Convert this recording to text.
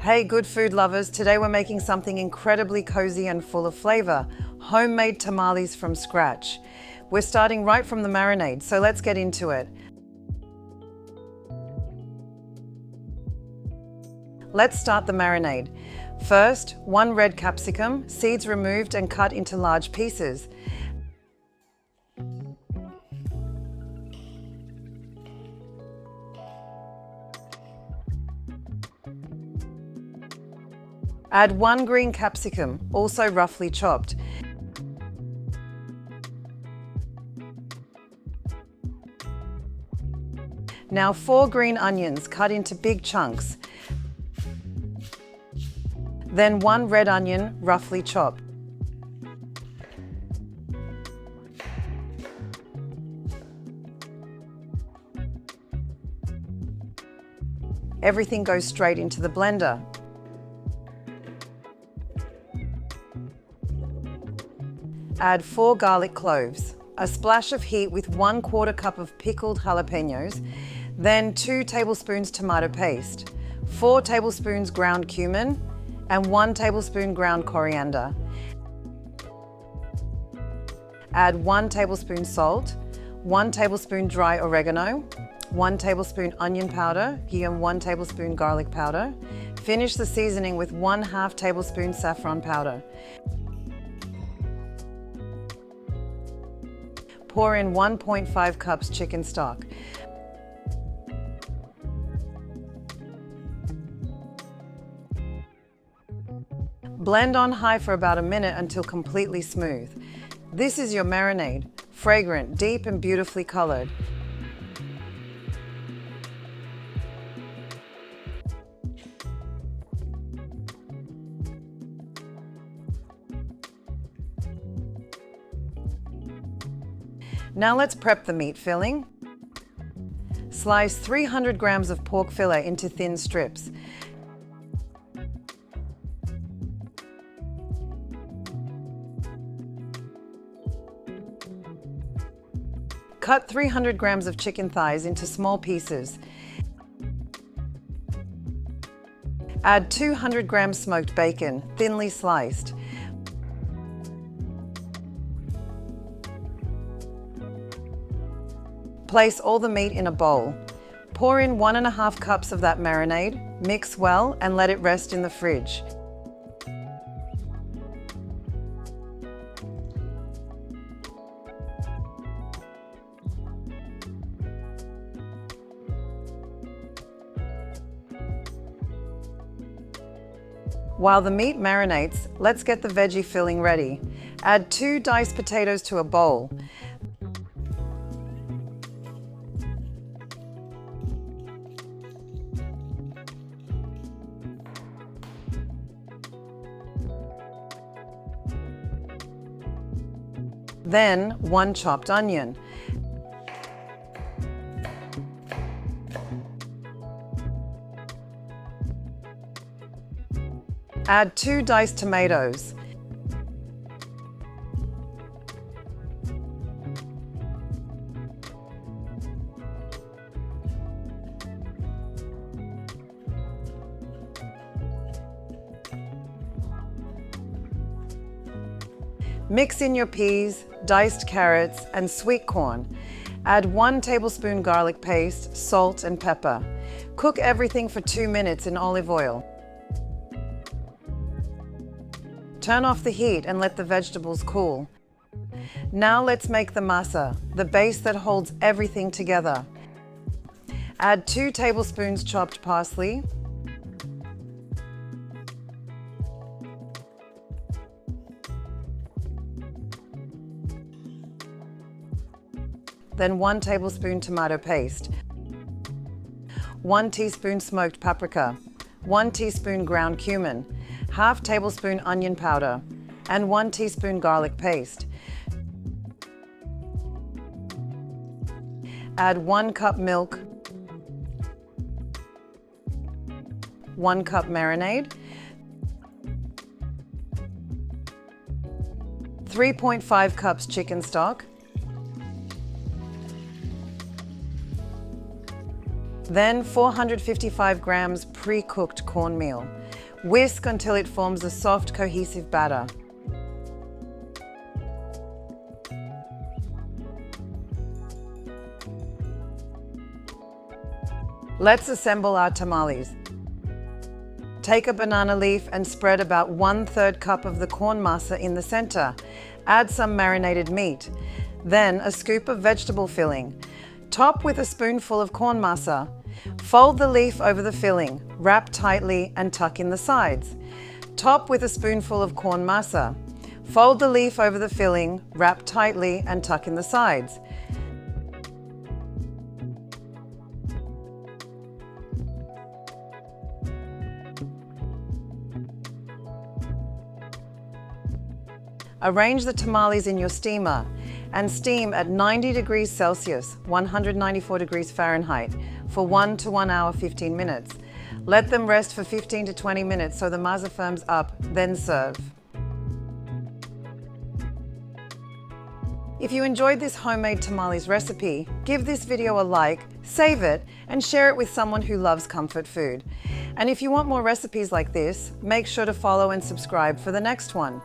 Hey, good food lovers, today we're making something incredibly cozy and full of flavor, homemade tamales from scratch. We're starting right from the marinade, so let's get into it. Let's start the marinade. First, 1 red capsicum, seeds removed and cut into large pieces. Add 1 green capsicum, also roughly chopped. Now 4 green onions cut into big chunks. Then 1 red onion, roughly chopped. Everything goes straight into the blender. Add 4 garlic cloves, a splash of heat with 1/4 cup of pickled jalapenos, then 2 tablespoons tomato paste, 4 tablespoons ground cumin, and 1 tablespoon ground coriander. Add 1 tablespoon salt, 1 tablespoon dry oregano, 1 tablespoon onion powder, and 1 tablespoon garlic powder. Finish the seasoning with 1/2 tablespoon saffron powder. Pour in 1.5 cups chicken stock. Blend on high for about a minute until completely smooth. This is your marinade, fragrant, deep, and beautifully colored. Now let's prep the meat filling. Slice 300 grams of pork fillet into thin strips. Cut 300 grams of chicken thighs into small pieces. Add 200 grams smoked bacon, thinly sliced. Place all the meat in a bowl. Pour in 1.5 cups of that marinade, mix well, and let it rest in the fridge. While the meat marinates, let's get the veggie filling ready. Add 2 diced potatoes to a bowl. Then 1 chopped onion. Add 2 diced tomatoes. Mix in your peas, diced carrots, and sweet corn. Add 1 tablespoon garlic paste, salt, and pepper. Cook everything for 2 minutes in olive oil. Turn off the heat and let the vegetables cool. Now let's make the masa, the base that holds everything together. Add 2 tablespoons chopped parsley, then 1 tablespoon tomato paste, 1 teaspoon smoked paprika, 1 teaspoon ground cumin, 1/2 tablespoon onion powder, and 1 teaspoon garlic paste. Add 1 cup milk, 1 cup marinade, 3.5 cups chicken stock, Then 455 grams pre-cooked cornmeal. Whisk until it forms a soft, cohesive batter. Let's assemble our tamales. Take a banana leaf and spread about 1/3 cup of the corn masa in the center. Add some marinated meat. Then a scoop of vegetable filling. Top with a spoonful of corn masa. Fold the leaf over the filling, wrap tightly and tuck in the sides. Top with a spoonful of corn masa. Fold the leaf over the filling, wrap tightly and tuck in the sides. Arrange the tamales in your steamer and steam at 90 degrees Celsius, 194 degrees Fahrenheit, for 1 to 1 hour 15 minutes. Let them rest for 15 to 20 minutes so the masa firms up, then serve. If you enjoyed this homemade tamales recipe, give this video a like, save it, and share it with someone who loves comfort food. And if you want more recipes like this, make sure to follow and subscribe for the next one.